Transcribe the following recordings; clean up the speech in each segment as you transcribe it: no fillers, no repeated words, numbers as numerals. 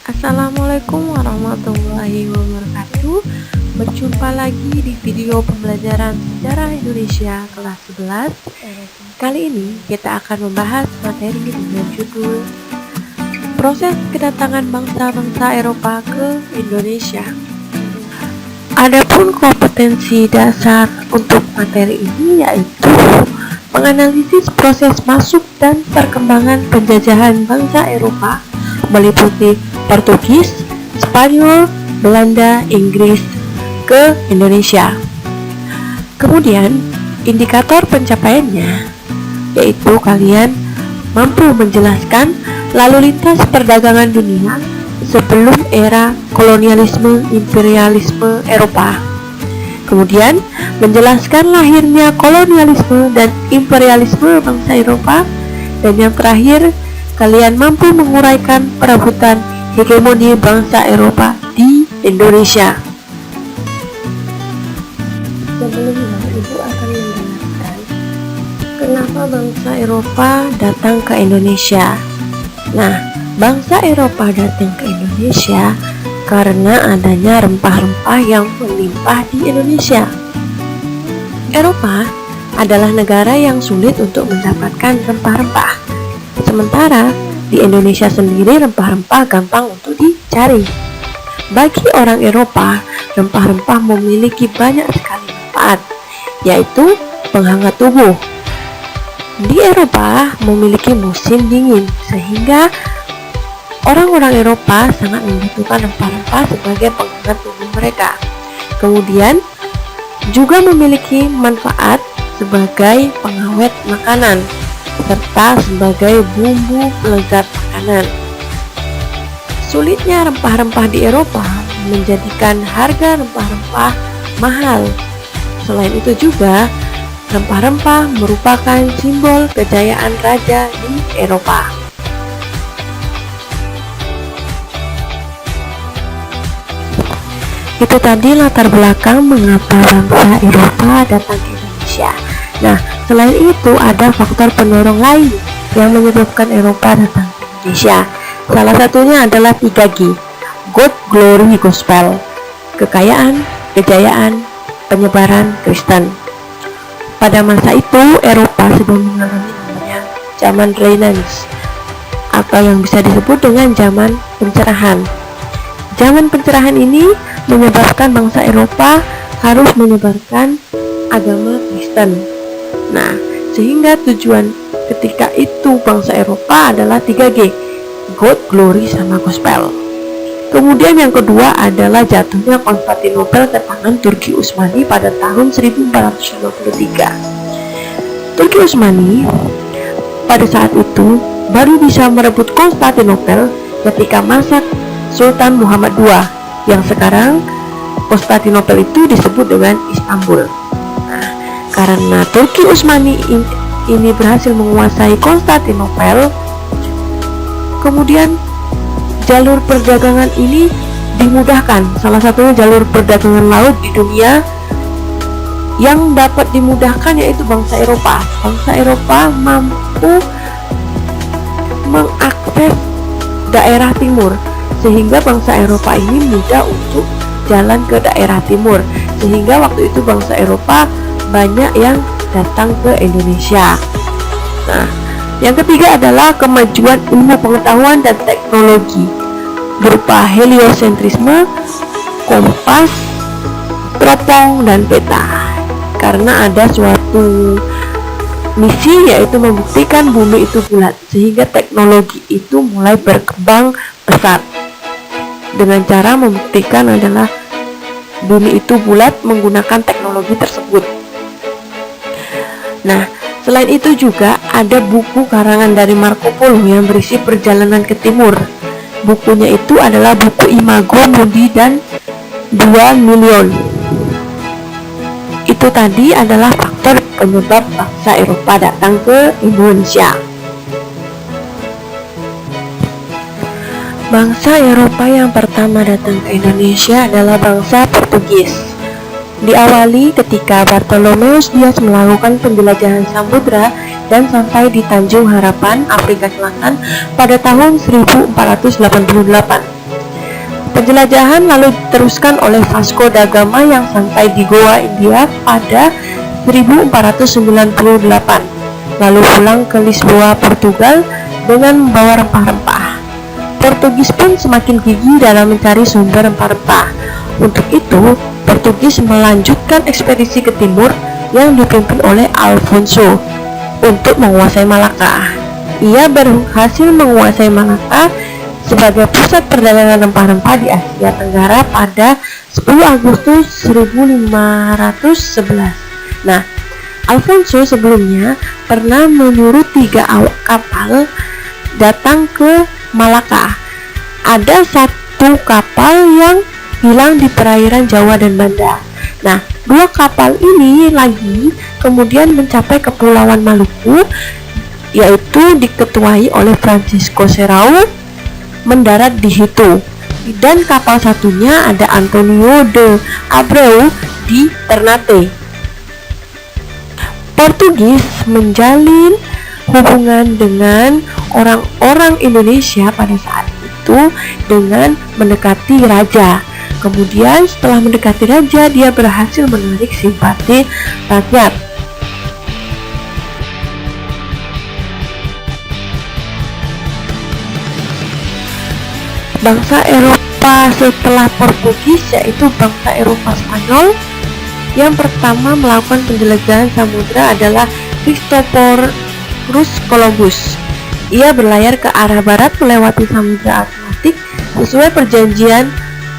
Assalamualaikum warahmatullahi wabarakatuh. Berjumpa lagi di video pembelajaran sejarah Indonesia kelas 11. Kali ini kita akan membahas materi dengan judul Proses Kedatangan Bangsa-bangsa Eropa ke Indonesia. Adapun kompetensi dasar untuk materi ini yaitu menganalisis proses masuk dan perkembangan penjajahan bangsa Eropa meliputi Portugis, Spanyol, Belanda, Inggris ke Indonesia. Kemudian, indikator pencapaiannya yaitu kalian mampu menjelaskan lalu lintas perdagangan dunia sebelum era kolonialisme imperialisme Eropa. Kemudian, menjelaskan lahirnya kolonialisme dan imperialisme bangsa Eropa. Dan yang terakhir, kalian mampu menguraikan perebutan hegemoni bangsa Eropa di Indonesia. Sebelumnya, Ibu akan menjelaskan kenapa bangsa Eropa datang ke Indonesia. Nah, bangsa Eropa datang ke Indonesia karena adanya rempah-rempah yang melimpah di Indonesia. Eropa adalah negara yang sulit untuk mendapatkan rempah-rempah. Sementara di Indonesia sendiri rempah-rempah gampang untuk dicari. Bagi orang Eropa, rempah-rempah memiliki banyak sekali manfaat, yaitu penghangat tubuh. Di Eropa memiliki musim dingin, sehingga orang-orang Eropa sangat membutuhkan rempah-rempah sebagai penghangat tubuh mereka. Kemudian juga memiliki manfaat sebagai pengawet makanan serta sebagai bumbu pelezat makanan. Sulitnya rempah-rempah di Eropa menjadikan harga rempah-rempah mahal. Selain itu juga, rempah-rempah merupakan simbol kejayaan raja di Eropa. Itu tadi latar belakang mengapa bangsa Eropa datang ke Indonesia. Nah, selain itu ada faktor pendorong lain yang menyebabkan Eropa datang ke Indonesia. Salah satunya adalah 3G, God, Glory, Gospel, kekayaan, kejayaan, penyebaran Kristen. Pada masa itu, Eropa sedang mengalami namanya zaman Renaissance, atau yang bisa disebut dengan zaman pencerahan. Zaman pencerahan ini menyebabkan bangsa Eropa harus menyebarkan agama Kristen. Nah, sehingga tujuan ketika itu bangsa Eropa adalah 3G, God, Glory, sama Gospel. Kemudian yang kedua adalah jatuhnya Konstantinopel ke tangan Turki Utsmani pada tahun 1453. Turki Utsmani pada saat itu baru bisa merebut Konstantinopel ketika masa Sultan Muhammad II, yang sekarang Konstantinopel itu disebut dengan Istanbul. Nah, karena Turki Utsmani ini berhasil menguasai Konstantinopel, kemudian jalur perdagangan ini dimudahkan. Salah satunya jalur perdagangan laut di dunia yang dapat dimudahkan yaitu bangsa Eropa. Bangsa Eropa mampu mengakses daerah timur, sehingga bangsa Eropa ini mudah untuk jalan ke daerah timur, sehingga waktu itu bangsa Eropa banyak yang datang ke Indonesia. Nah, yang ketiga adalah kemajuan ilmu pengetahuan dan teknologi berupa heliosentrisme, kompas, teropong, dan peta. Karena ada suatu misi yaitu membuktikan bumi itu bulat, sehingga teknologi itu mulai berkembang pesat. Dengan cara membuktikan adalah bumi itu bulat menggunakan teknologi tersebut. Nah, selain itu juga ada buku karangan dari Marco Polo yang berisi perjalanan ke timur. Bukunya itu adalah buku Imago Mundi dan 2 Million. Itu tadi adalah faktor penyebab bangsa Eropa datang ke Indonesia. Bangsa Eropa yang pertama datang ke Indonesia adalah bangsa Portugis. Diawali ketika Bartolomeus Dias melakukan penjelajahan samudra dan sampai di Tanjung Harapan, Afrika Selatan pada tahun 1488. Penjelajahan lalu diteruskan oleh Vasco da Gama yang sampai di Goa, India pada 1498, lalu pulang ke Lisboa, Portugal dengan membawa rempah-rempah. Portugis pun semakin gigih dalam mencari sumber rempah-rempah. Untuk itu, Portugis melanjutkan ekspedisi ke timur yang dipimpin oleh Alfonso untuk menguasai Malaka. Ia berhasil menguasai Malaka sebagai pusat perdagangan rempah-rempah di Asia Tenggara pada 10 Agustus 1511. Nah, Alfonso sebelumnya pernah menyuruh 3 awak kapal datang ke Malaka. Ada 1 kapal yang hilang di perairan Jawa dan Banda. Nah, 2 kapal ini lagi kemudian mencapai Kepulauan Maluku, yaitu diketuai oleh Francisco Serrao, mendarat di situ. Dan kapal satunya ada Antonio de Abreu di Ternate. Portugis menjalin hubungan dengan orang-orang Indonesia pada saat itu dengan mendekati raja. Kemudian setelah mendekati raja, dia berhasil menarik simpati rakyat. Bangsa Eropa setelah Portugis yaitu bangsa Eropa Spanyol. Yang pertama melakukan penjelajahan samudra adalah Christophorus Columbus. Ia berlayar ke arah barat melewati Samudra Atlantik sesuai perjanjian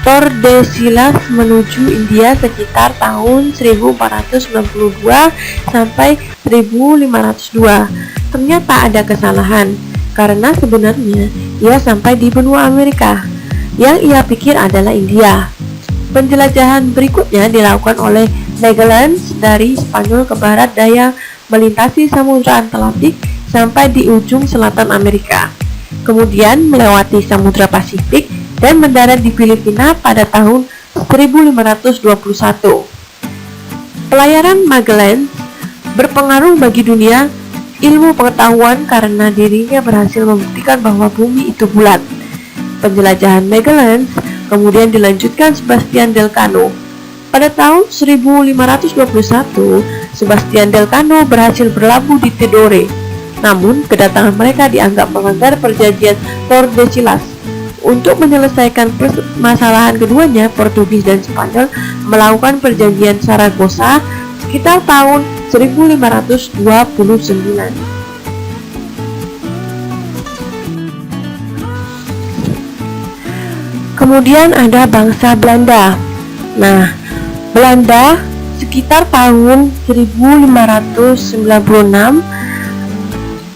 Tordesillas menuju India sekitar tahun 1492 sampai 1502. Ternyata ada kesalahan, karena sebenarnya ia sampai di benua Amerika yang ia pikir adalah India. Penjelajahan berikutnya dilakukan oleh Magellan dari Spanyol ke barat daya melintasi Samudra Atlantik sampai di ujung selatan Amerika, kemudian melewati Samudra Pasifik dan mendarat di Filipina pada tahun 1521. Pelayaran Magellan berpengaruh bagi dunia ilmu pengetahuan karena dirinya berhasil membuktikan bahwa bumi itu bulat. Penjelajahan Magellan kemudian dilanjutkan Sebastian Delcano. Pada tahun 1521, Sebastian Delcano berhasil berlabuh di Tidore. Namun, kedatangan mereka dianggap melanggar perjanjian Tordesillas. Untuk menyelesaikan permasalahan keduanya, Portugis dan Spanyol melakukan perjanjian Saragossa sekitar tahun 1529. Kemudian ada bangsa Belanda. Nah, Belanda sekitar tahun 1596,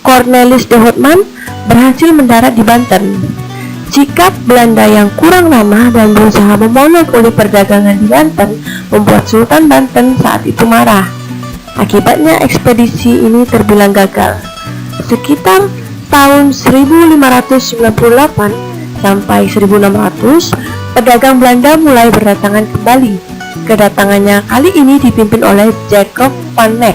Cornelis de Houtman berhasil mendarat di Banten. Sikap Belanda yang kurang ramah dan berusaha memonopoli perdagangan di Banten membuat Sultan Banten saat itu marah. Akibatnya ekspedisi ini terbilang gagal. Sekitar tahun 1598 sampai 1600, pedagang Belanda mulai berdatangan kembali. Kedatangannya kali ini dipimpin oleh Jacob van Neck.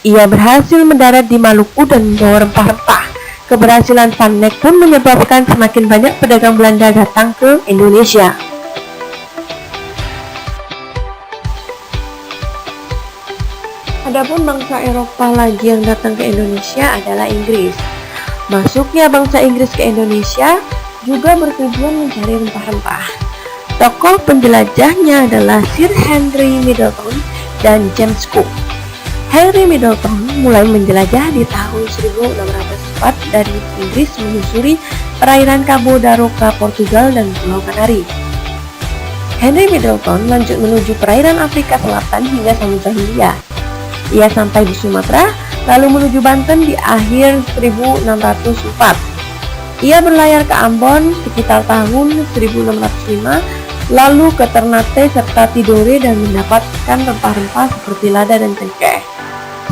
Ia berhasil mendarat di Maluku dan membawa rempah-rempah. Keberhasilan Van Neck pun menyebabkan semakin banyak pedagang Belanda datang ke Indonesia. Adapun bangsa Eropa lagi yang datang ke Indonesia adalah Inggris. Masuknya bangsa Inggris ke Indonesia juga bertujuan mencari rempah-rempah. Tokoh penjelajahnya adalah Sir Henry Middleton dan James Cook. Henry Middleton mulai menjelajah di tahun 1604 dari Inggris menyusuri perairan Cabo da Roca, Portugal dan Pulau Kanari. Henry Middleton lanjut menuju perairan Afrika Selatan hingga Samudra Hindia. Ia sampai di Sumatera, lalu menuju Banten di akhir 1604. Ia berlayar ke Ambon sekitar tahun 1605, lalu ke Ternate serta Tidore dan mendapatkan rempah-rempah seperti lada dan cengkeh.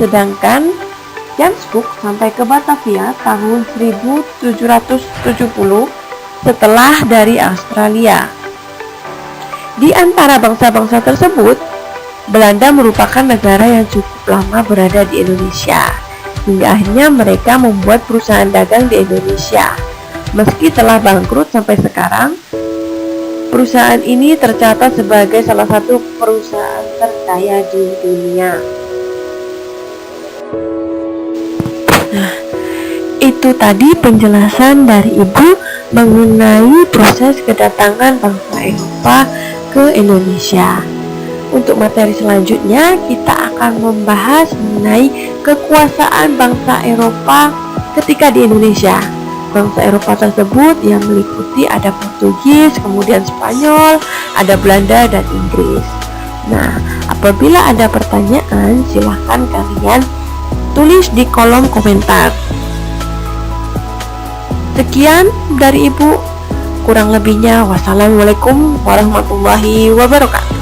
Sedangkan James Cook sampai ke Batavia tahun 1770 setelah dari Australia. Di antara bangsa-bangsa tersebut, Belanda merupakan negara yang cukup lama berada di Indonesia, hingga akhirnya mereka membuat perusahaan dagang di Indonesia. Meski telah bangkrut sampai sekarang, Perusahaan ini tercatat sebagai salah satu perusahaan terkaya di dunia. Nah, itu tadi penjelasan dari Ibu mengenai proses kedatangan bangsa Eropa ke Indonesia. Untuk materi selanjutnya, kita akan membahas mengenai kekuasaan bangsa Eropa ketika di Indonesia. Bangsa Eropa tersebut yang meliputi ada Portugis, kemudian Spanyol, ada Belanda dan Inggris. Nah, apabila ada pertanyaan, silahkan kalian tulis di kolom komentar. Sekian dari Ibu, kurang lebihnya wassalamualaikum warahmatullahi wabarakatuh.